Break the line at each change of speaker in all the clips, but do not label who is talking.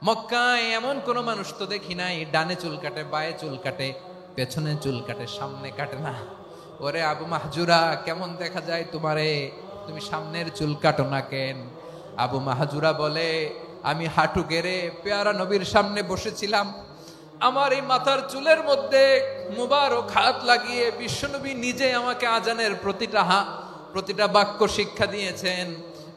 মক্কায় এমন কোন মানুষ তো দেখি নাই ডানে চুল কাটে, বায়ে চুল কাটে, পেছনে চুল কাটে, সামনে কাটে না। ওরে আবু মাহজুরা, কেমন দেখা যায় তোমারে, তুমি সামনের চুল কাটো না কেন? আবু মাহজুরা বলে, আমি হাঁটু গেড়ে পেয়ারা নবীর সামনে বসেছিলাম, আমার এই মাথার চুলের মধ্যে মুবারক হাত লাগিয়ে বিশ্বনবী নিজে আমাকে আজানের প্রতিটা বাক্য শিক্ষা দিয়েছেন।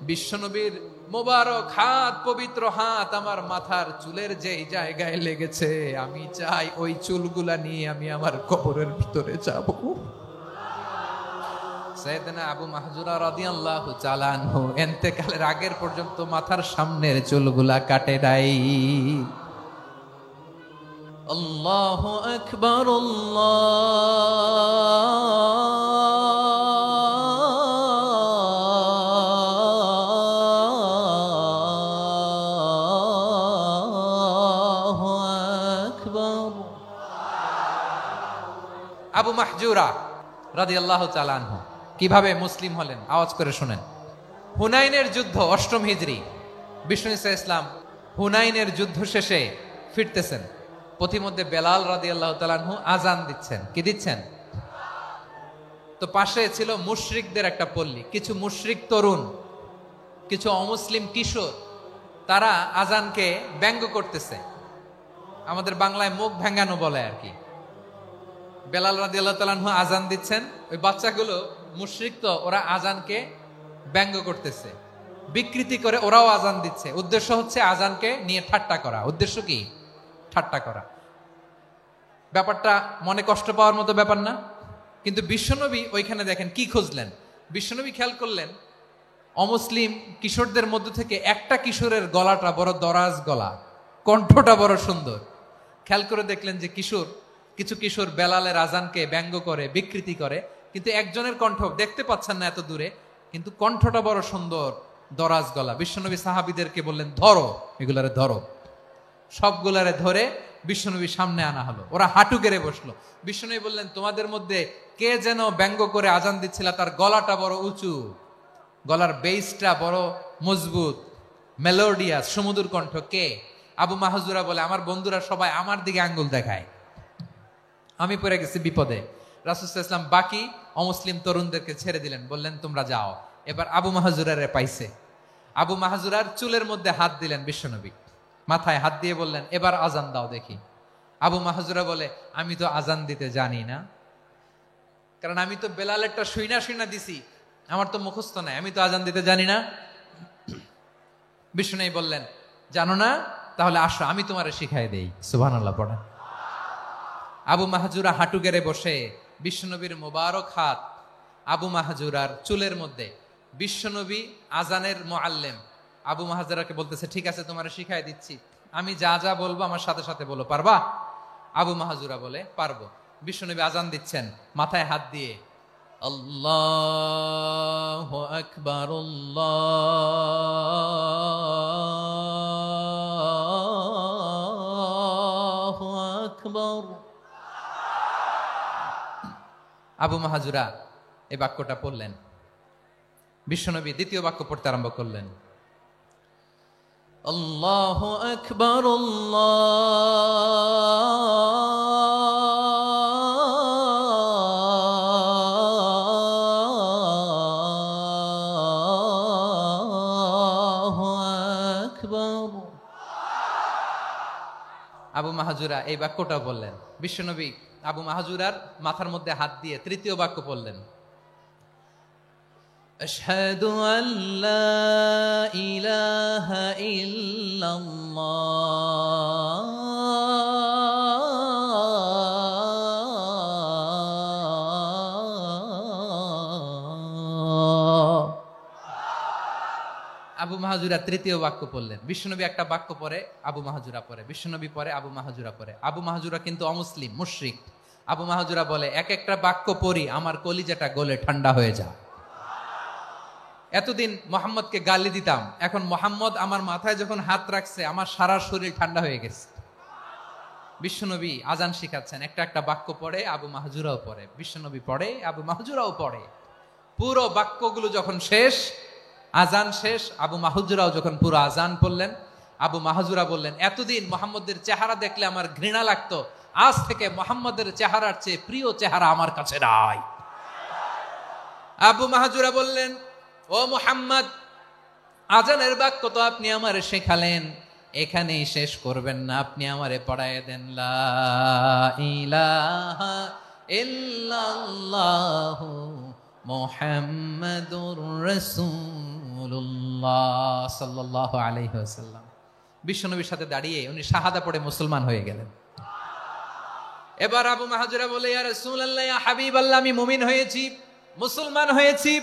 বিশ্বনবীর মোবারক হাত, পবিত্র হাত আমার মাথার চুলের যেই জায়গায় লেগেছে, আমি চাই ওই চুলগুলা নিয়ে আমি আমার কবরের ভিতরে যাব। সাইয়েদনা আবু মাহজুরা রাদিয়াল্লাহু তাআলা আনহু ইন্তেকালের আগের পর্যন্ত মাথার সামনের চুলগুলা কাটে নাই। আল্লাহু আকবার, আল্লাহু আকবার। আবু মাহজুরা রাদিয়াল্লাহু তাআলা আনহু কিভাবে মুসলিম হলেন আওয়াজ করে শুনেন। হুনাইনের যুদ্ধ, ৮ম হিজরি, বিষ্ণু ঈসা ইসলাম হুনাইনের যুদ্ধ শেষে ফিরতেছেন। পথিমধ্যে বেলাল রাদিয়াল্লাহু তাআলা আনহু আজান দিচ্ছেন। কি দিচ্ছেন? তো পাশে ছিল মুশরিকদের একটা পল্লী, কিছু মুশরিক তরুণ, কিছু অমুসলিম কিশোর, তারা আজানকে ব্যঙ্গ করতেছে। আমাদের বাংলায় মুখ ভেঙ্গানো বলে আর কি। বেলাল রাদিয়াল্লাহু তাআলা আনহু আজান দিচ্ছেন, ওই বাচ্চাগুলো মুশরিক তো, ওরা আজানকে ব্যঙ্গ করতেছে, বিকৃতি করে ওরাও আজান দিচ্ছে। উদ্দেশ্য হচ্ছে আজানকে নিয়ে ঠাট্টা করা। উদ্দেশ্য কি? ঠাট্টা করা। ব্যাপারটা মনে কষ্ট পাওয়ার মতো ব্যাপার না? কিন্তু বিশ্বনবী ওইখানে দেখেন কি খুঁজলেন। বিশ্বনবী খেয়াল করলেন অমুসলিম কিশোরদের মধ্য থেকে একটা কিশোরের গলাটা বড় দরাজ গলা, কণ্ঠটা বড় সুন্দর। খেয়াল করে দেখলেন যে কিছু কিশোর বেলালের আজানকে ব্যঙ্গ করে, বিকৃতি করে, কিন্তু একজনের কণ্ঠ দেখতে পাচ্ছেন না এত দূরে, কিন্তু কণ্ঠটা বড় সুন্দর, দরাজ গলা। বিশ্বনবী সাহাবীদেরকে বললেন, ধরো এগুলারে, ধরো। সবগুলারে ধরে বিশ্বনবী সামনে আনা হলো। ওরা হাঁটু গেড়ে বসলো। বিশ্বনবী বললেন, তোমাদের মধ্যে কে যেন ব্যঙ্গ করে আজান দিচ্ছিল, তার গলাটা বড় উঁচু, গলার বেসটা বড় মজবুত, মেলোডিয়াস, সুমধুর কণ্ঠ, কে? আবু মাহজুরা বলে, আমার বন্ধুরা সবাই আমার দিকে আঙ্গুল দেখায়, আমি পড়ে গেছি বিপদে। রাসূল সাল্লাল্লাহু আলাইহি ওয়াসাল্লাম বাকি অমুসলিম তরুণদেরকে ছেড়ে দিলেন, বললেন তোমরা যাও। এবার আবু মাহজুরারে পাইছে। আবু মাহজুরার চুলের মধ্যে হাত দিলেন বিশ্বনবী, মাথায় হাত দিয়ে বললেন, এবার আজান দাও দেখি। আবু মাহজুরা বলে, আমি তো আজান দিতে জানি না, কারণ আমি তো বেলালেরটা শুইনা দিছি, আমার তো মুখস্থ নাই, আমি তো আজান দিতে জানি না। বিশ্বনবী বললেন, জানো না? তাহলে আসো, আমি তোমারে শিখাই দেই। সুবহানাল্লাহ পড়েন। আবু মাহজুরা হাঁটু গেড়ে বসে, বিশ্বনবীর মোবারক হাত আবু মাহজুরার চুলের মধ্যে। বিশ্বনবী আজানের মুআল্লিম আবু মাহজুরাকে বলতেছে, ঠিক আছে তোমারে শিখাই দিচ্ছি, আমি যা যা বলবো আমার সাথে সাথে বলো, পারবা? আবু মাহজুরা বলে, পারবো। বিশ্বনবী আজান দিচ্ছেন মাথায় হাত দিয়ে, আল্লাহু আকবার, আল্লাহু আকবার। আবু মাহজুরা এই বাক্যটা পড়লেন। বিশ্বনবী দ্বিতীয় বাক্য পড়তে আরম্ভ করলেন, আল্লাহু আকবার, আল্লাহু আকবার। আবু মাহজুরা এই বাক্যটা বললেন। বিশ্বনবী আবু মাহজুরার মাথার মধ্যে হাত দিয়ে তৃতীয় বাক্য পড়লেন, আশহাদু আল্লা ইলাহা ইল্লাল্লাহ। আবু মাহজুরা তৃতীয় বাক্য পড়লেন। বিশ্বনবী একটা বাক্য পরে আবু মাহজুরা পরে, বিশ্বনবী পরে আবু মাহজুরা পরে। আবু মাহজুরা কিন্তু অমুসলিম, মুশরিক। আবু মাহজুরা বলে, এক একটা বাক্য পড়ি আমার কলিজাটা গলে ঠান্ডা হয়ে যায়। এতদিন মোহাম্মদকে গালি দিতাম, এখন মোহাম্মদ আমার মাথায় যখন হাত রাখছে আমার সারা শরীর ঠান্ডা হয়ে গেছে। বিশ্বনবী আজান শিখাচ্ছেন, একটা একটা বাক্য পড়ে আবু মাহজুরাও পড়ে, বিশ্বনবী পড়ে, আবু মাহজুরাও পড়ে। পুরো বাক্যগুলো যখন শেষ, আজান শেষ, আবু মাহজুরাও যখন পুরো আজান পড়লেন, আবু মাহজুরা বললেন, এতদিন মোহাম্মদের চেহারা দেখলে আমার ঘৃণা লাগতো, আজ থেকে মোহাম্মদের চেহারার চেয়ে প্রিয় চেহারা আমার কাছে নাই। আবু মাহজুরা বললেন, ও মুহাম্মদ, আজানের বাক্য তো আপনি আমারে শেখালেন, এখানেই শেষ করবেন না, আপনি আমারে পড়ায় দেন লা ইলাহা ইল্লাল্লাহু মুহাম্মাদুর রাসূলুল্লাহ সাল্লাল্লাহু আলাইহি ওয়াসাল্লাম। বিশ্বনবীর সাথে দাঁড়িয়ে উনি শাহাদা পড়ে মুসলমান হয়ে গেলেন। এবার আবু মাহজুরা বলে, ইয়া রাসূলুল্লাহ, ইয়া হাবিবাল্লাহ, আমি মুমিন হয়েছি, মুসলমান হয়েছি,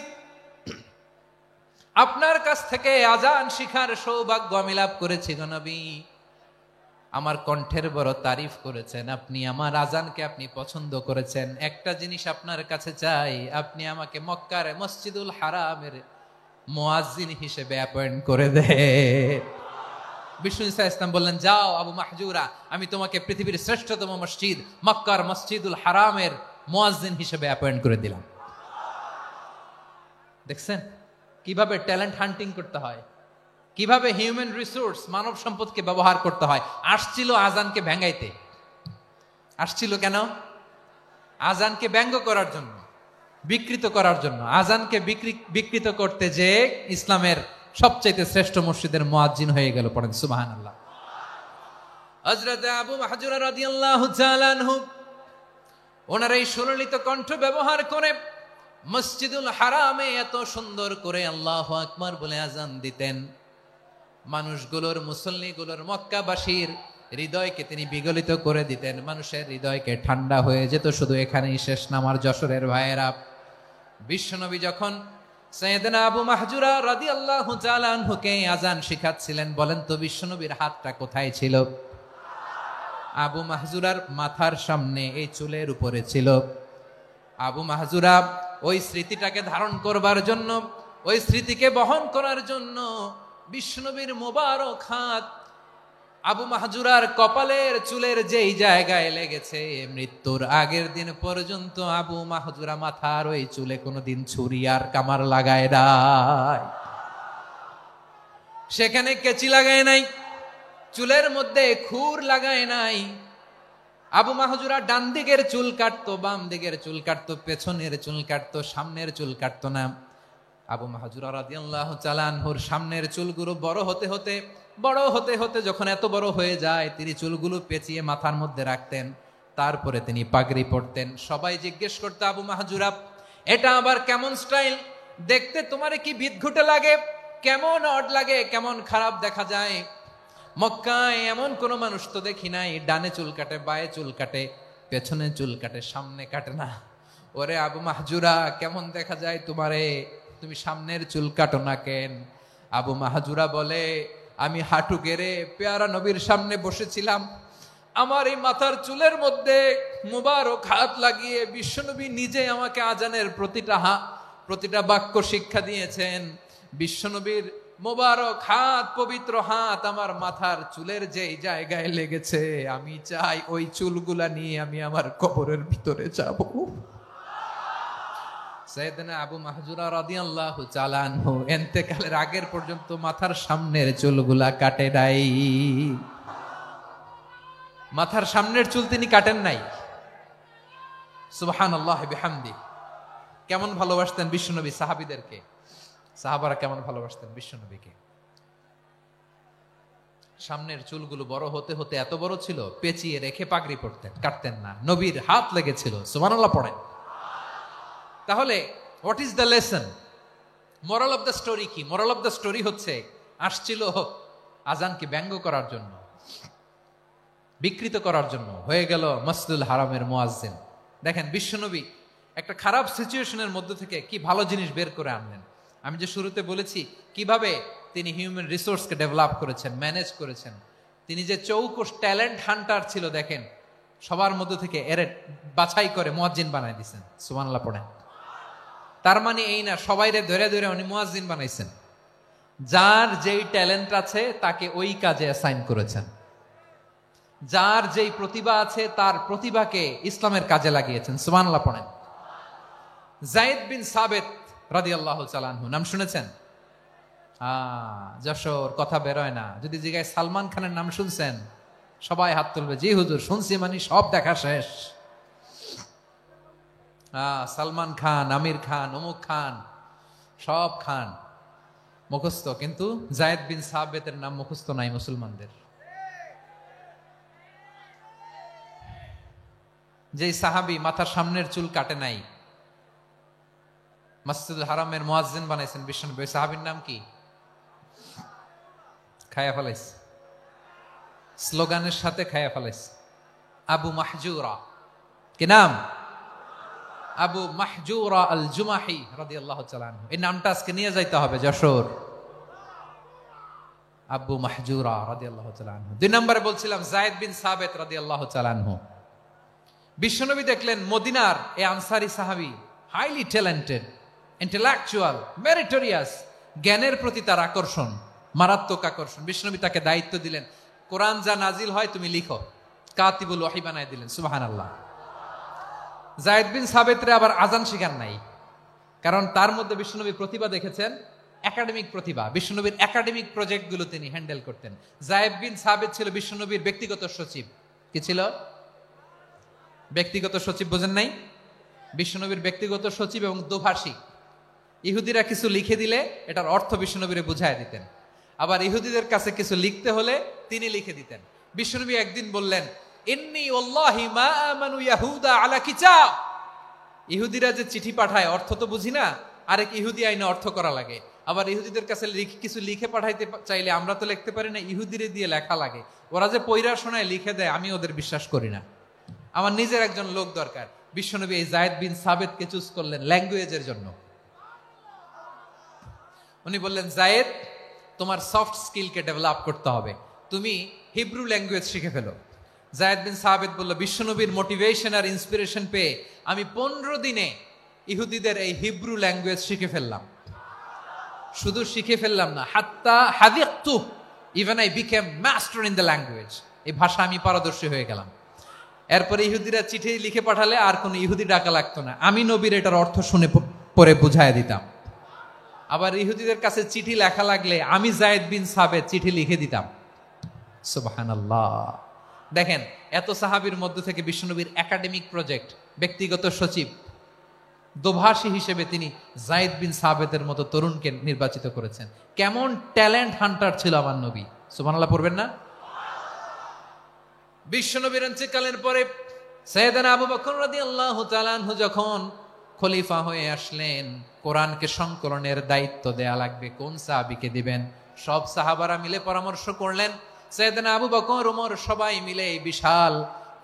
আপনার কাছ থেকে আজান শিখার সৌভাগ্য আমি লাভ করেছি গো নবী। আমার কণ্ঠের বড় তারিফ করেছেন আপনি, আমার আজানকে আপনি পছন্দ করেছেন। একটা জিনিস আপনার কাছে চাই, আপনি আমাকে মক্কার মসজিদুল হারামের মুয়াজ্জিন হিসেবে অ্যাপয়েন্ট করে দেন। বিষ্ণু ইসা ইসলাম বললেন, যাও আবু মাহজুরা, আমি তোমাকে পৃথিবীর শ্রেষ্ঠতম মসজিদ মক্কার মসজিদুল হারামের মুয়াজ্জিন হিসেবে অ্যাপয়েন্ট করে দিলাম। দেখছেন কিভাবে ট্যালেন্ট হান্টিং করতে হয়, কিভাবে হিউম্যান রিসোর্স মানব সম্পদকে ব্যবহার করতে হয়। আসছিল আজানকে ভেঙ্গাইতে, আসছিল কেন? আজানকে ব্যঙ্গ করার জন্য, বিকৃত করার জন্য। আজানকে বিকৃত করতে যে ইসলামের সবচেয়ে শ্রেষ্ঠ মসজিদের মুয়াজ্জিন হয়ে গেল। পড়েন সুবহানাল্লাহ। হযরত আবু মাহজুরা রাদিয়াল্লাহু তাআলা আনহু ওনার এই সুললিত কণ্ঠ ব্যবহার করে মসজিদুল হারামে এত সুন্দর করে আল্লাহু আকবার বলে আজান দিতেন, মানুষগুলোর, মুসল্লিগুলোর, মক্কাবাসীর হৃদয়কে তিনি বিগলিত করে দিতেন, মানুষের হৃদয়কে ঠান্ডা হয়ে যেত। শুধু এখানেই শেষ না আমার যশোরের ভাইয়েরা, বিশ্বনবী যখন সাইয়েদনা আবু মাহজুরা রাদিয়াল্লাহু তাআলা আনহুকে আজান শিখাচ্ছিলেন, বলেন তো বিশ্বনবীর হাতটা কোথায় ছিল? আবু মাহজুরার মাথার সামনে, এই চুলের উপরে ছিল। আবু মাহজুরা ওই স্মৃতিটাকে ধারণ করবার জন্য, ওই স্মৃতিকে বহন করার জন্য বিশ্বনবীর মোবারক হাত আবু মাহজুরার কপালের চুলের যেই জায়গায় লেগেছে, মৃত্যুর আগের দিন পর্যন্ত আবু মাহজুরা মাথার ওই চুলে কোনোদিন ছুরি আর কামার লাগায় নাই, সেখানে কেচি লাগায় নাই, চুলের মধ্যে খুর লাগায় নাই। আবু মাহজুরা ডান দিকের চুল কাটতো, বাম দিকের চুল কাটতো, পেছনের চুল কাটতো, সামনের চুল কাটতো না। আবু মাহজুরা রাদিয়াল্লাহু তাআলা আনহুর সামনের চুলগুলো বড় হতে হতে যখন এত বড় হয়ে যায়, তিনি চুলগুলো পেঁচিয়ে মাথার মধ্যে রাখতেন, তারপরে তিনি পাগড়ি পরতেন। সবাই জিজ্ঞেস করতো, আবু মাহজুরা, এটা আবার কেমন স্টাইল? দেখতে তোমারে কি বিদঘুটে লাগে? কেমন অড লাগে, কেমন খারাপ দেখা যায়? মক্কায় এমন কোন মানুষ তো দেখি নাই, ডানে চুল কাটে, বায়ে চুল কাটে, পেছনে চুল কাটে, সামনে কাটে না। ওরে আবু মাহজুরা, কেমন দেখা যায় তোমারে? তুমি সামনের চুল কাটো না কেন? আবু মাহজুরা বলে, আমি হাঁটু গেড়ে পেয়ারা নবীর সামনে বসেছিলাম, আমার এই মাথার চুলের মধ্যে মুবারক হাত লাগিয়ে বিশ্বনবী নিজে আমাকে আজানের প্রতিটা বাক্য শিক্ষা দিয়েছেন। বিশ্বনবীর মোবারক হাত, পবিত্র হাত আমার মাথার চুলের যেই জায়গায় লেগেছে, আমি চাই ওই চুলগুলা নিয়ে আমি আমার কবরের ভিতরে যাব। সাইয়েদনা আবু মাহজুরা রাদিয়াল্লাহু তাআলা আনহু ইন্তেকালের আগের পর্যন্ত মাথার সামনের চুলগুলা কাটে নাই। মাথার সামনের চুল তিনি কাটেন নাই। সুবহানাল্লাহ বিহামদি। কেমন ভালোবাসতেন বিশ্বনবী সাহাবীদেরকে, সাহাবারা কেমন ভালোবাসতেন বিশ্বনবীকে। সামনের চুলগুলো বড় হতে হতে এত বড় ছিল, পেঁচিয়ে রেখে পাগড়ি পরতেন, কাটতেন না। নবীর হাত লেগেছিল। সুবহানাল্লাহ পড়েন। তাহলে what is the lesson? Moral of the story কি? মোরাল অফ দ্য স্টোরি হচ্ছে, আসছিল আজানকে ব্যঙ্গ করার জন্য, বিকৃত করার জন্য, হয়ে গেল মসজিদুল হারামের মুয়াজ্জিন। দেখেন বিশ্বনবী একটা খারাপ সিচুয়েশনের মধ্যে থেকে কি ভালো জিনিস বের করে আনলেন। আমি যে শুরুতে বলেছি কিভাবে তিনি হিউম্যান রিসোর্সকে ডেভেলপ করেছেন, ম্যানেজ করেছেন। তিনি যে চৌকস ট্যালেন্ট হান্টার ছিল, দেখেন সবার মধ্যে থেকে এর বাছাই করে মুয়াজ্জিন বানাই দিয়েছেন। সুবহানাল্লাহ পড়েন। তার মানে এই না সবাইরে ধরে ধরে উনি মুয়াজ্জিন বানাইছেন। যার যেই ট্যালেন্ট আছে তাকে ওই কাজে অ্যাসাইন করেছেন। যার যেই প্রতিভা আছে তার প্রতিভাকে ইসলামের কাজে লাগিয়েছেন। সুবহানাল্লাহ পড়েন। যায়েদ বিন সাবিত রাদিয়াল্লাহু তাআলা আনহু নাম শুনেছেন? যশোর, কথা বেরোয় না। যদি জিগায় সালমান খানের নাম শুনছেন, সবাই হাত তুলবে, জি হুজুর শুনছি, মানে সব দেখা শেষ। সালমান খান, আমির খান, অমুক খান, সব খান মুখস্থ, কিন্তু জায়েদ বিন সাবেতের নাম মুখস্থ নাই মুসলমানদের। যেই সাহাবী মাথার সামনের চুল কাটে নাই, মসজিদুল হারামের মুয়াজ্জিন বানাইছেন বিশ্বনবী, সাহাবীর নাম কি? খায়া ফেলাইছে, স্লোগানের সাথে খায়া ফেলাইছে। আবু মাহজুরা, কি নাম? আবু মাহজুরা আল জুমাহি রাদিয়াল্লাহু তাআলা আনহু। এই নামটা আজকে নিয়ে যাইতে হবে যশোর। আবু মাহজুরা রাদিয়াল্লাহু তাআলা আনহু। 2 নম্বরে বলছিলাম যায়েদ বিন সাবিত রাদিয়াল্লাহু তাআলা আনহু। বিশ্বনবী দেখলেন মদিনার এই আনসারী সাহাবী হাইলি ট্যালেন্টেড, ইন্টেলেকচুয়াল, মেরিটোরিয়াস, জ্ঞানের প্রতি তার আকর্ষণ, মারাত্মক আকর্ষণ। বিশ্বনবী তাকে দায়িত্ব দিলেন, কোরআন যা নাজিল হয় তুমি লিখো, কাতিবুল ওয়াহি বানায় দিলেন। সুবহানাল্লাহ। যায়েদ বিন সাবিতরে আবার আজান শিখান নাই, কারণ তার মধ্যে বিশ্বনবী প্রতিভা দেখেছেন, একাডেমিক প্রতিভা। বিশ্বনবীর একাডেমিক প্রজেক্টগুলো তিনি হ্যান্ডেল করতেন। যায়েদ বিন সাবিত ছিল বিশ্বনবীর ব্যক্তিগত সচিব। কি ছিল? ব্যক্তিগত সচিব। বোঝেন নাই? বিশ্বনবীর ব্যক্তিগত সচিব এবং দোভাষী। ইহুদিরা কিছু লিখে দিলে এটার অর্থ বিশ্বনবীরে বুঝায় দিতেন, আবার ইহুদিদের কাছে কিছু লিখতে হলে তিনি লিখে দিতেন। বিশ্বনবী একদিন বললেন, ইন্নী ওয়াল্লাহি মা আমানু ইয়াহুদা আলা কিতাব। ইহুদিরা যে চিঠি পাঠায় অর্থ তো বুঝি না, আরেক ইহুদি আইনে অর্থ করা লাগে। আবার ইহুদিদের কাছে কিছু লিখে পাঠাইতে চাইলে আমরা তো লিখতে পারি না, ইহুদিরে দিয়ে লেখা লাগে। ওরা যে পয়রা শোনায় লিখে দেয়, আমি ওদের বিশ্বাস করি না, আমার নিজের একজন লোক দরকার। বিশ্বনবী এই যায়েদ বিন সাবিতকে চুজ করলেন ল্যাঙ্গুয়েজের জন্য। উনি বললেন, যায়েদ, তোমার সফট স্কিলকে ডেভেলপ করতে হবে, তুমি হিব্রু ল্যাঙ্গুয়েজ শিখে ফেলো। যায়েদ বিন সাবিত বলল, বিশ্বনবীর মোটিভেশন আর ইন্সপিরেশন পেয়ে আমি 15 দিনে ইহুদিদের এই হিব্রু ল্যাঙ্গুয়েজ শিখে ফেললাম। শুধু শিখে ফেললাম না, হাত্তা হাদিকতু, even I became master in the language. এই ভাষা আমি পারদর্শী হয়ে গেলাম। এরপরে ইহুদিরা চিঠি লিখে পাঠালে আর কোনো ইহুদি ডাকা লাগতো না, আমি নবীর এটার অর্থ শুনে পরে বুঝায় দিতাম। আবার ইহুদিদের কাছে চিঠি লেখা লাগলে আমি যায়েদ বিন সাবিত চিঠি লিখে দিতাম। সুবহানাল্লাহ। দেখেন, এত সাহাবীর মধ্য থেকে বিশ্বনবীর একাডেমিক প্রজেক্ট, ব্যক্তিগত সচিব, দোভাষী হিসেবে তিনি যায়েদ বিন সাবিতের মতো তরুণকে নির্বাচিত করেছেন। কেমন ট্যালেন্ট হান্টার ছিল আমার নবী। সুবহানাল্লাহ পড়বেন না? বিশ্বনবীর ইন্তেকালের পরে সাইয়েদনা আবু বকর রাদিয়াল্লাহু তাআলা আনহু যখন খলিফা হয়ে আসলেন, কোরআনকে সংকলনের দায়িত্ব দেয়া লাগবে, কোন সাহাবীকে দিবেন? সব সাহাবারা মিলে পরামর্শ করলেন। সাইয়েদনা আবু বকর, ওমর সবাই মিলে এই বিশাল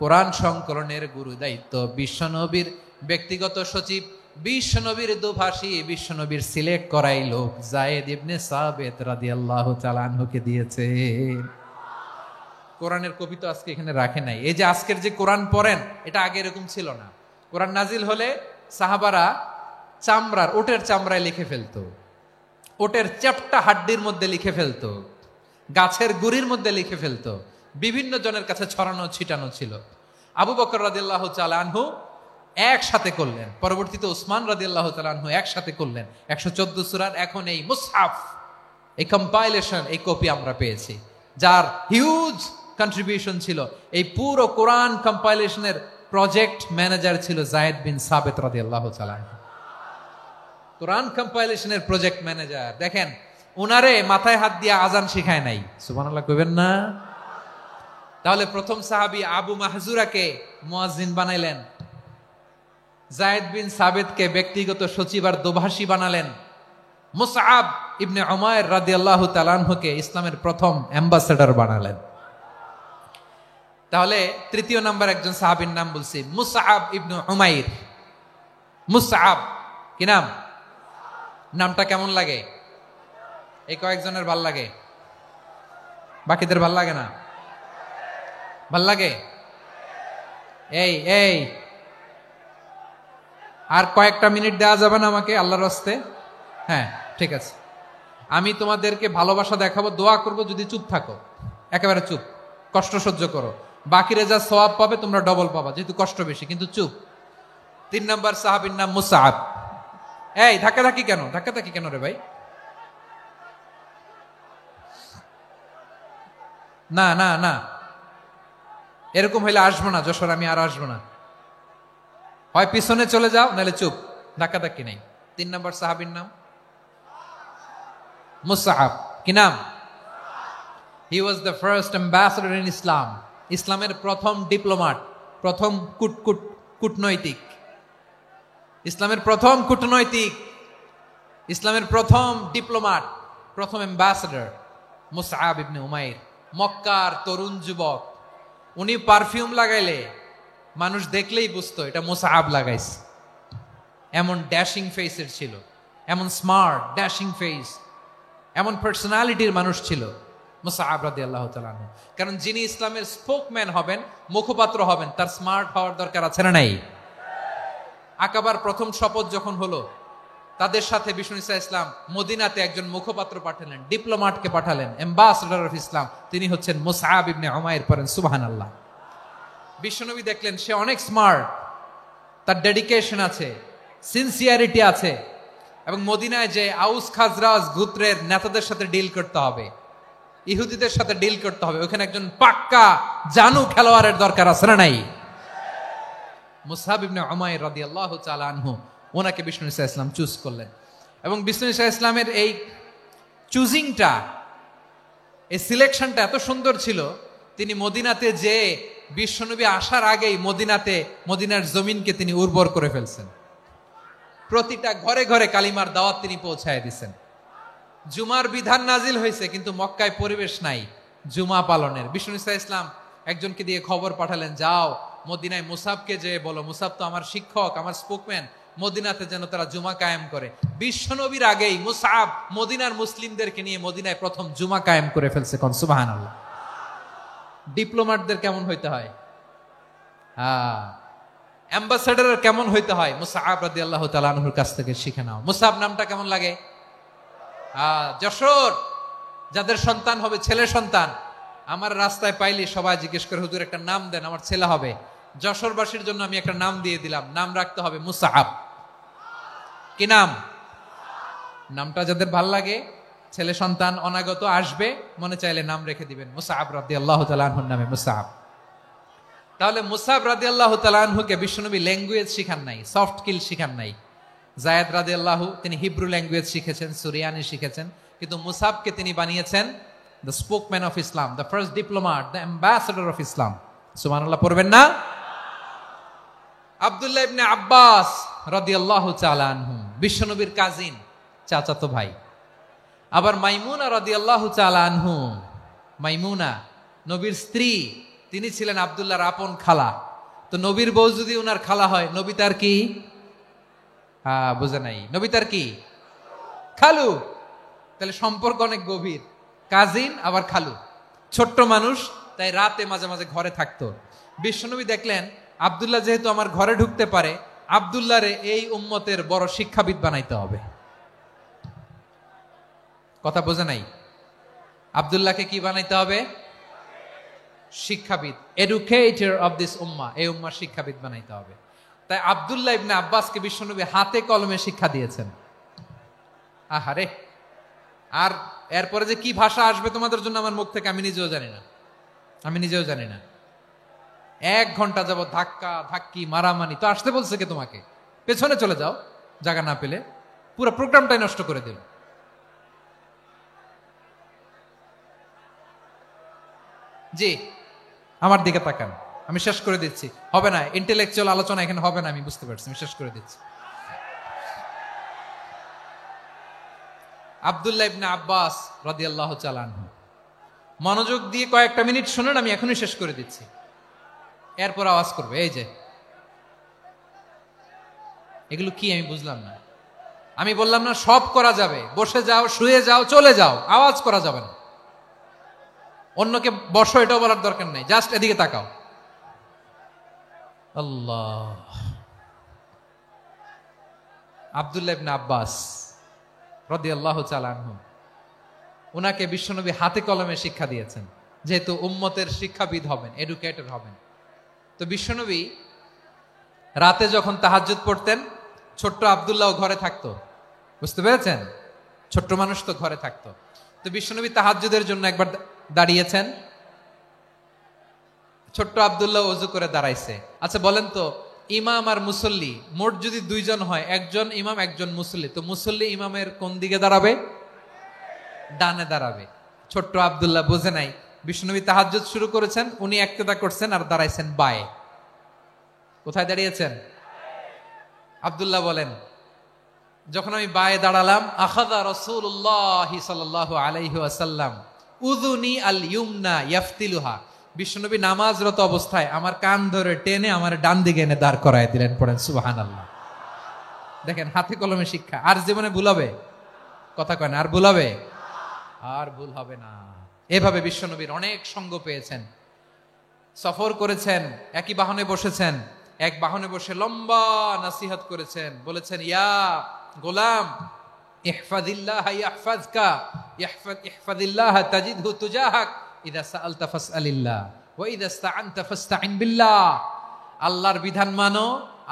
কোরআন সংকলনের গুরু দায়িত্ব বিশ্বনবীর ব্যক্তিগত সচিব, বিশ্বনবীর দোভাষী, বিশ্বনবীর সিলেক্ট করাই লোক যায়েদ ইবনে সাবিত রাদিয়াল্লাহু তাআলা আনহুকে দিয়েছে। কোরআনের কপি তো আজকে এখানে রাখে নাই। এই যে আজকের যে কোরআন পড়েন, এটা আগে এরকম ছিল না। কোরআন নাজিল হলে সাহাবারা চামড়ার, ওটের চামড়ায় লিখে ফেলতো, ওটের চ্যাপ্টা হাড্ডির মধ্যে লিখে ফেলতো, গাছের গুড়ির মধ্যে লিখে ফেলতো, বিভিন্ন জনের কাছে ছড়ানো ছিটানো ছিল। আবু বকর রাদিয়াল্লাহু তাআলা আনহু একসাথে করলেন, পরবর্তীতে উসমান রাদিয়াল্লাহু তাআলা আনহু একসাথে করলেন। 114 সূরার এখন এই মুসহাফ, এই কম্পাইলেশন, এই কপি আমরা পেয়েছি, যার হিউজ কন্ট্রিবিউশন ছিল। এই পুরো কোরআন কম্পাইলেশনের প্রজেক্ট ম্যানেজার ছিল যায়েদ বিন সাবিত রাদিয়াল্লাহু তাআলা। কোরআন কম্পাইলেশনের প্রজেক্ট ম্যানেজার। দেখেন, উনারে মাথায় হাত দিয়ে আজান শিখায় নাই। সুবহানাল্লাহ কইবেন না? তাহলে প্রথম সাহাবী আবু মাহজুরাকে মুয়াজ্জিন বানাইলেন, যায়েদ বিন সাবিতকে ব্যক্তিগত সচিব আর দোভাষী বানালেন, মুসআব ইবনে উমাইর রাদিয়াল্লাহু তাআলা আনহুকে ইসলামের প্রথম অ্যাম্বাসেডর বানালেন। তাহলে তৃতীয় নাম্বার একজন সাহাবীর নাম বলছি, মুসআব ইবনে উমাইর। মুসআব কি নাম? নামটা কেমন লাগে? এই কয়েকজনের ভাল লাগে, বাকিদের ভাল লাগে না? ভাল লাগে? এই এই আর কয়েকটা মিনিট দেওয়া যাবে না আমাকে আল্লাহর রাস্তে? হ্যাঁ, ঠিক আছে। আমি তোমাদেরকে ভালোবাসা দেখাবো, দোয়া করব, যদি চুপ থাকো, একেবারে চুপ, কষ্ট সহ্য করো, বাকিরা যা সওয়াব পাবে তোমরা ডবল পাবা, যেহেতু কষ্ট বেশি, কিন্তু চুপ। 3 নাম্বার সাহাবীর নাম মুসআব। এই ধাক্কাধাক্কি কেন? ধাক্কাধাক্কি কেন রে ভাই? না না না, এরকম হইলে আসবো না যশোর, আমি আর আসবো না। হয় পিছনে চলে যাও, নাহলে চুপ, ধাক্কাধাক্কি নেই। 3 নম্বর সাহাবীর নাম মুসআব। কি নাম? He was the first ambassador in Islam. ইসলামের প্রথম ডিপ্লোমাট, প্রথম কূটনৈতিক, ইসলামের প্রথম কূটনৈতিক, ইসলামের প্রথম ডিপ্লোমাট, প্রথম অ্যাম্বাসেডর মুসআব ইবনে উমাইর। মক্কার তরুণ যুবক, উনি পারফিউম লাগাইলে মানুষ দেখলেই বুঝতো এটা মুসআব লাগাইছে। এমন ড্যাশিং ফেসের ছিল, এমন স্মার্ট ড্যাশিং ফেস, এমন পার্সোনালিটির মানুষ ছিল মুসআব রাদিয়াল্লাহু তাআলা আনহু। কারণ যিনি ইসলামের স্পোকম্যান হবেন, মুখপাত্র হবেন, তার স্মার্ট হওয়ার দরকার আছে না নাই? আকাবার প্রথম শপথ যখন হলো, তাদের সাথে বিষ্ণু ঈসা ইসলাম মদিনাতে একজন মুখপাত্র পাঠালেন, ডিপ্লোমাটকে পাঠালেন, অ্যাম্বাসেডর অফ ইসলাম। তিনি হচ্ছেন মুসআব ইবনে উমাইর। পড়েন সুবহানাল্লাহ। বিশ্বনবী দেখলেন সে অনেক স্মার্ট, তার ডেডিকেশন আছে, সিনসিয়ারিটি আছে, এবং মদিনায় যে আউস খাজরাজ গোত্রের নেতাদের সাথে ডিল করতে হবে, ইহুদিদের সাথে ডিল করতে হবে, ওখানে একজন পাক্কা জানু খেলোয়াড়ের দরকার আছে না নাই? মুসআব ইবনে উমাইর রাদিয়াল্লাহু তাআলা আনহু, ওনাকে বিষ্ণু ঈসা ইসলাম চুজ করলেন। এবং বিষ্ণু ঈসা ইসলামের এই চুজিংটা, এই সিলেকশনটা এত সুন্দর ছিল, তিনি মদিনাতে যে বিশ্বনবী আসার আগেই মদিনার জমিনকে তিনি উর্বর করে ফেলছেন। প্রতিটা ঘরে ঘরে কালিমার দাওয়াত তিনি পৌঁছায় দিচ্ছেন। জুমার বিধান নাজিল হয়েছে, কিন্তু মক্কায় পরিবেশ নাই জুমা পালনের। বিষ্ণু ঈসা ইসলাম একজনকে দিয়ে খবর পাঠালেন, যাও মদিনায় মুসাবকে যে বলো, মুসাব তো আমার শিক্ষক, আমার স্পোকম্যান, মদিনাতে যেন তারা জুমা কায়েম করে। বিশ্বনবীর আগেই মুসআব মদিনার মুসলিমদেরকে নিয়ে মদিনায় প্রথম জুমা কায়েম করে ফেলছে। কোন সুবহানাল্লাহ। ডিপ্লোমাটদের কেমন হইতে হয়, অ্যাম্বাসেডার কেমন হইতে হয়, মুসআব রাদিয়াল্লাহু তাআলা আনহুর কাছ থেকে শিখে নাও। মুসআব নামটা কেমন লাগে? যশোর যাদের সন্তান হবে, ছেলে সন্তান, আমার রাস্তায় পাইলি সবাই জিজ্ঞেস করে, হুজুর একটা নাম দেন, আমার ছেলে হবে। যশোরবাসীর জন্য আমি একটা নাম দিয়ে দিলাম, নাম রাখতে হবে মুসআব। কি নাম? নামটা যাদের ভাল লাগে, ছেলে সন্তান অনাগত আসবে, মনে চাইলে নাম রেখে দিবেন মুসআব রাদিয়াল্লাহু তাআলা আনহুর নামে মুসআব। তাহলে মুসআব রাদিয়াল্লাহু তাআলা আনহুকে বিশ্বনবী ল্যাঙ্গুয়েজ শিখান নাই, সফট স্কিল শিখান নাই। যায়েদ রাদিয়াল্লাহু, তিনি হিব্রু ল্যাঙ্গুয়েজ শিখেছেন, সুরিয়ানি শিখেছেন, কিন্তু মুসআবকে তিনি বানিয়েছেন the spokesman of Islam, the first diplomat, the ambassador of Islam. সুবহানাল্লাহ পড়বেন না? আব্দুল্লাহ ইবনে আব্বাস রাদিয়াল্লাহু তাআলা আনহু, বিশ্বনবীর কাজিন, চাচাতো ভাই। আবার মাইমুনা রাদিয়াল্লাহু তাআলা আনহু, মাইমুনা নবীর স্ত্রী, তিনি ছিলেন আব্দুল্লাহর আপন খালা। তো নবীর বউ যদি ওনার খালা হয়, নবী তার কি? বুঝে নাই, নবী তার কি? খালু। তাহলে সম্পর্ক অনেক গভীর, কাজিন আবার খালু। ছোট্ট মানুষ, তাই রাতে মাঝে মাঝে ঘরে থাকতো। বিশ্বনবী দেখলেন আব্দুল্লাহ যেহেতু আমার ঘরে ঢুকতে পারে, আব্দুল্লাহরে এই উম্মতের বড় শিক্ষাবিদ বানাইতে হবে। কথা বোঝে নাই? আব্দুল্লাহকে কি বানাইতে হবে? শিক্ষাবিদ, এডুকেটর অফ দিস উম্মাহ, এই উম্মার শিক্ষাবিদ বানাইতে হবে। তাই আব্দুল্লাহ ইবনে আব্বাসকে বিশ্বনবী হাতে কলমে শিক্ষা দিয়েছেন। আহারে, আর এরপরে যে কি ভাষা আসবে তোমাদের জন্য আমার মুখ থেকে আমি নিজেও জানি না। 1 ঘন্টা যাবত ধাক্কা ধাক্কি মারামারি। তো আসতে বলছে কে তোমাকে? পেছনে চলে যাও, জায়গা না পেলে। পুরো প্রোগ্রামটাই নষ্ট করে দিল। জি, আমার দিকে তাকান, আমি শেষ করে দিচ্ছি। হবে না, ইন্টেলেকচুয়াল আলোচনা এখানে হবে না, আমি বুঝতে পারছি, আমি শেষ করে দিচ্ছি। আব্দুল্লাহ ইবনে আব্বাস রাদিয়াল্লাহু তাআলা আনহু, মনোযোগ দিয়ে কয়েকটা মিনিট শুনুন, আমি এখনই শেষ করে দিচ্ছি। এরপর আওয়াজ করবে, এই যে এগুলো কি আমি বুঝলাম না। আমি বললাম না সব করা যাবে, বসে যাও, শুয়ে যাও, চলে যাও, আওয়াজ করা যাবে না। অন্যকে বসো এটাও বলার দরকার নেই, জাস্ট এদিকে তাকাও। আল্লাহ। আব্দুল্লাহ ইবনে আব্বাস রাদিয়াল্লাহু তাআলা আনহু, উনাকে বিশ্বনবী হাতে কলমে শিক্ষা দিয়েছেন, যেহেতু উম্মতের শিক্ষাবিদ হবেন, এডুকেটর হবেন। তো বিশ্বনবী রাতে যখন তাহাজ্জুদ পড়তেন, ছোট্ট আব্দুল্লাহ ঘরে থাকতো। বুঝতে পেরেছেন? ছোট্ট মানুষ তো ঘরে থাকতো। তো বিশ্বনবী তাহাজ্জুদের জন্য একবার দাঁড়িয়েছেন, ছোট্ট আব্দুল্লাহ ওযু করে দাঁড়াইছে। আচ্ছা বলেন তো, ইমাম আর মুসল্লি মোট যদি দুইজন হয়, একজন ইমাম একজন মুসল্লি, তো মুসল্লি ইমামের কোন দিকে দাঁড়াবে? ডানে দাঁড়াবে। ছোট্ট আব্দুল্লাহ বুঝে নাই, বিশ্বনবী তাহাজ্জুদ শুরু করেছেন, উনি ইক্তেদা করছেন আর দাঁড়াইছেন বায়ে। কোথায় দাঁড়িয়েছেন? আব্দুল্লাহ বলেন, যখন আমি বায়ে দাঁড়ালাম, আখাযা রাসূলুল্লাহ সাল্লাল্লাহু আলাইহি ওয়াসাল্লাম উযুনি আল ইউমনা ইয়াফতিলুহা, বিশ্বনবী নামাজরত অবস্থায় আমার কান ধরে টেনে আমার ডান দিকে এনে দাঁড় করায় দিলেন। পড়েন সুবহানাল্লাহ। দেখেন, হাতে কলমে শিক্ষা। আর জীবনে ভুল হবে? কথা কয় না, আর ভুল হবে? আর ভুল হবে না। এভাবে বিশ্বনবীর অনেক সঙ্গ পেয়েছেন, সফর করেছেন, একই বাহনে বসেছেন, এক বাহনে বসে লম্বা নাসিহত করেছেন, বলেছেন, ইয়া গোলাম ইহফাজিল্লাহ ইয়াহফাজকা, ইহফাজিল্লাহ তাজিদহু তুজাহাক, ইযা সাআলতা ফাসআলিল্লাহ ওয়া ইযা ইসতাআনতা ফাসতাইন বিল্লাহ। আল্লাহর বিধান মানো,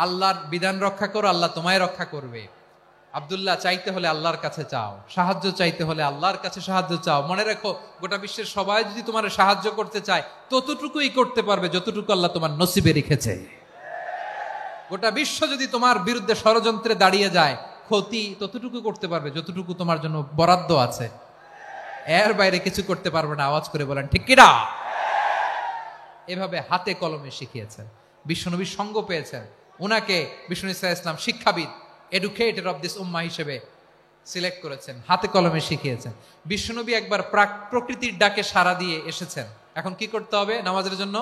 আল্লাহর বিধান রক্ষা করো, আল্লাহ তোমায় রক্ষা করবে। আব্দুল্লাহ, চাইতে হলে আল্লাহর কাছে চাও, সাহায্য চাইতে হলে আল্লাহর কাছে সাহায্য চাও। মনে রেখো, গোটা বিশ্বের সবাই যদি তোমার সাহায্য করতে চায়, ততটুকুই করতে পারবে যতটুকু আল্লাহ তোমার নসিবে রেখেছে। গোটা বিশ্ব যদি তোমার বিরুদ্ধে ষড়যন্ত্রে দাঁড়িয়ে যায়, ক্ষতি ততটুকু করতে পারবে যতটুকু তোমার জন্য বরাদ্দ আছে। এর বাইরে কিছু করতে পারবে না। আওয়াজ করে বলেন ঠিক কিনা? এভাবে হাতে কলমে শিখিয়েছেন, বিশ্বনবীর সঙ্গ পেয়েছেন। উনাকে বিষ্ণু ইসলাম শিক্ষাবিদ, এডুকেটর অফ দিস উম্মাহ হিসেবে সিলেক্ট করেছেন, হাতে কলমে শিখিয়েছেন। বিশ্বনবী একবার প্রকৃতির ডাকে সাড়া দিয়ে এসেছেন। এখন কি করতে হবে? নামাজের জন্য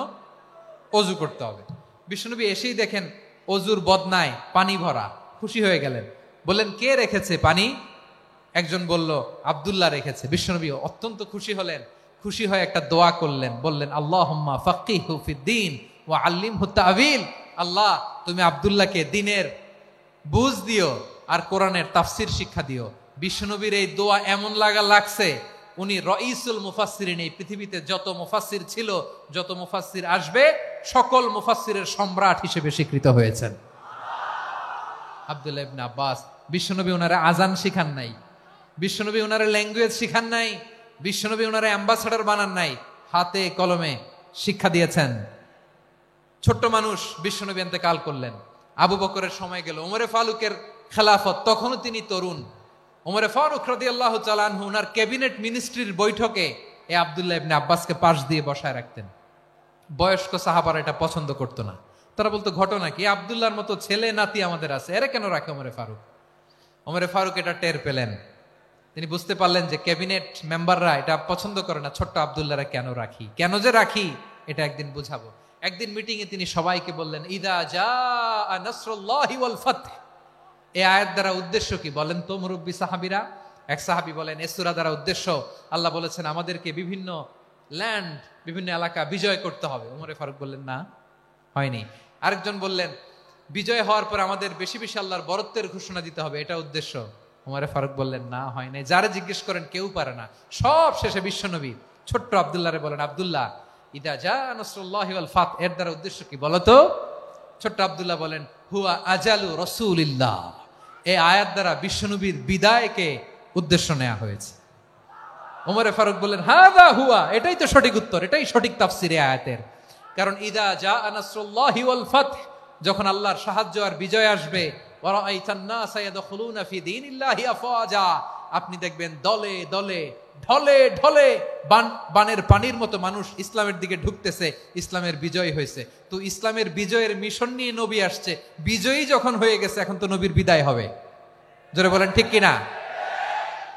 অজু করতে হবে। বিশ্বনবী এসেই দেখেন অজুর বদনায় পানি ভরা, খুশি হয়ে গেলেন। বললেন, কে রেখেছে পানি? একজন বলল, আব্দুল্লাহ রেখেছে। বিশ্বনবী অত্যন্ত খুশি হলেন। খুশি হয়ে একটা দোয়া করলেন, বললেন, আল্লাহুম্মা ফাক্কিহু ফিদ্দীন ওয়া আল্লিমহু তা'ওয়ীল। আল্লাহ, তুমি আব্দুল্লাহকে দ্বীনের বুঝ দিও আর কোরআনের তাফসির শিক্ষা দিও। বিশ্বনবীর এই দোয়া এমন লাগছে, উনি রাইসুল মুফাসসিরিন, এই পৃথিবীতে যত মুফাসসির ছিল, যত মুফাসসির আসবে, সকল মুফাসসিরের সম্রাট হিসেবে স্বীকৃত হয়েছেন। আব্দুল্লাহ ইবনে আব্বাস, বিশ্বনবী ওনারা আজান শিখান নাই, বিশ্বনবী ওনারা ল্যাঙ্গুয়েজ শিখান নাই, বিশ্বনবী ওনারা অ্যাম্বাসাডর বানান নাই, হাতে কলমে শিক্ষা দিয়েছেন। ছোট্ট মানুষ, বিশ্বনবী ইন্তেকাল করলেন। আবু বকরের সময় গেল, ওমরে ফারুকের খেলাফত, তখনও তিনি তরুণ। ওমরে ফারুক রাদিয়াল্লাহু তাআলা আনহু ওনার ক্যাবিনেট মিনিস্ট্রির বৈঠকে এই আব্দুল্লাহ ইবনে আব্বাসকে পাশ দিয়ে বসায় রাখতেন। বয়স্ক সাহাবারা এটা পছন্দ করতো না। তারা বলতো, ঘটনা কি? আব্দুল্লাহর মতো ছেলে নাতি আমাদের আছে, এরা কেন রাখে ওমরে ফারুক? ওমরে ফারুক এটা টের পেলেন। তিনি বুঝতে পারলেন যে ক্যাবিনেট মেম্বাররা এটা পছন্দ করে না, ছোট্ট আব্দুল্লাহরা কেন রাখি, কেন যে রাখি, এটা একদিন বুঝাবো। একদিন মিটিং এ তিনি সবাইকে বললেন, ইদা জাআ নাসরুল্লাহি ওয়াল ফাতহ। এই আয়াত দ্বারা উদ্দেশ্য কি বলেন তো মুরব্বী সাহাবীরা? এক সাহাবী বলেন, এই সূরা দ্বারা উদ্দেশ্য, আল্লাহ বলেছেন আমাদেরকে বিভিন্ন ল্যান্ড, বিভিন্ন এলাকা বিজয় করতে হবে। ওমরে ফারুক বললেন, না, হয়নি। আরেকজন বললেন, বিজয় হওয়ার পর আমাদের বেশি বেশি আল্লাহর বরত্বের ঘোষণা দিতে হবে, এটা উদ্দেশ্য। ওমরে ফারুক বললেন, না, হয় নাই। যারা জিজ্ঞেস করেন কেউ পারে না। সব শেষে বিশ্বনবী ছোট্ট আব্দুল্লাহরে বলেন, আব্দুল্লাহ, ইদা জাআ নাসরুল্লাহি ওয়াল ফাতহ, এর দ্বারা উদ্দেশ্য কি বলতো? ছোট্ট আব্দুল্লাহ বলেন, হুয়া আজালু রাসূলিল্লাহ। এই আয়াত দ্বারা বিশ্বনবীর বিদায়কে উদ্দেশ্য নেওয়া হয়েছে। ওমরে ফারুক বললেন, হাযা হুয়া, এটাই তো সঠিক উত্তর, এটাই সঠিক তাফসীর এই আয়াতের। কারণ ইদা জাআ নাসরুল্লাহি ওয়াল ফাতহ, যখন আল্লাহর সাহায্য আর বিজয় আসবে, ওয়া রাআইতান নাসা ইয়াদখুলুনা ফি দীনিল্লাহি আফওয়াজা, আপনি দেখবেন দলে দলে, ঢলে ঢলে, বানের পানির মতো মানুষ ইসলামের দিকে ঢুকতেছে। ইসলামের বিজয় হয়েছে। তো ইসলামের বিজয়ের মিশন নিয়ে নবী আসছে। বিজয়ী যখন হয়ে গেছে, এখন তো নবীর বিদায় হবে। জোরে বলেন ঠিক কিনা?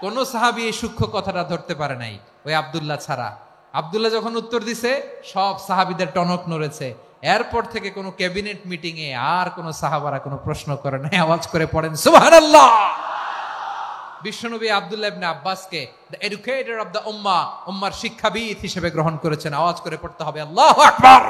কোন সাহাবী এই সূক্ষ্ম কথাটা ধরতে পারে নাই, ওই আব্দুল্লাহ ছাড়া। আব্দুল্লাহ যখন উত্তর দিছে, সব সাহাবীদের টনক নড়েছে। এরপর থেকে কোনো ক্যাবিনেট মিটিং এ আর কোন সাহাবারা কোনো প্রশ্ন করে নাই। আওয়াজ করে পড়েন সুবহানাল্লাহ। বিশ্বনবী আব্দুল্লাহ ইবনে আব্বাসকে দ্য এডুকেটর অফ দ্য উম্মাহ, উম্মার শিক্ষাবিদ হিসেবে গ্রহণ করেছেন। আওয়াজ করে পড়তে হবে আল্লাহু আকবার।